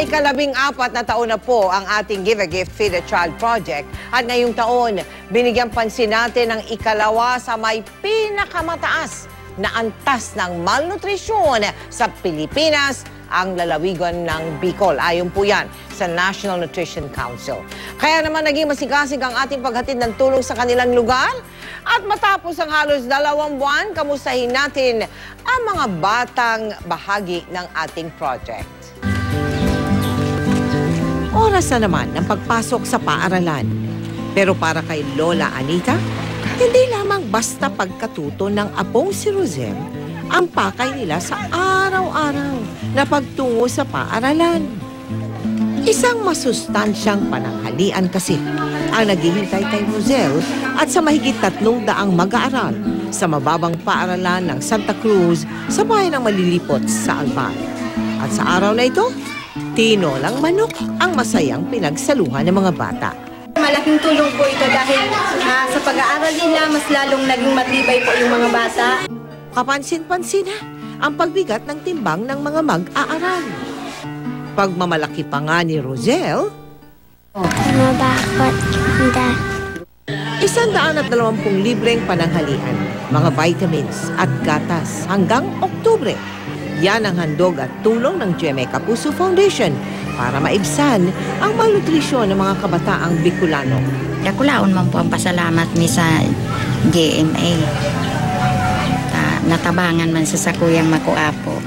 Ika-14 na taon na po ang ating Give a Gift, Feed a Child project. At ngayong taon, binigyan pansin natin ang ikalawa sa may pinakamataas na antas ng malnutrisyon sa Pilipinas, ang lalawigan ng Bicol. Ayon po yan sa National Nutrition Council. Kaya naman naging masigasig ang ating paghatid ng tulong sa kanilang lugar. At matapos ang halos 2 buwan, kamustahin natin ang mga batang bahagi ng ating project. Oras na naman ng pagpasok sa paaralan. Pero para kay Lola Anita, hindi lamang basta pagkatuto ng apong si Rosel ang pakay nila sa araw-araw na pagtungo sa paaralan. Isang masustansyang pananghalian kasi ang naghihintay kay Rosel at sa mahigit 300 mag-aaral sa mababang paaralan ng Santa Cruz sa bayan ng Malilipot sa Albay. At sa araw na ito, tinolang manok ang masayang pinagsaluhan ng mga bata. Malaking tulong po ito dahil sa pag-aaral nila, mas lalong naging matibay po yung mga bata. Kapansin-pansin na ang pagbigat ng timbang ng mga mag-aaral. Pagmamalaki pa nga ni Rosel, Mabakot. 120 libreng pananghalian, mga vitamins at gatas hanggang Oktubre. Yan ang handog at tulong ng GMA Kapuso Foundation para maibsan ang malnutrisyon ng mga kabataang Bicolano. Dakulaon man po ang pasalamat ni sa GMA. Natabangan man sa sakuyang makuapo.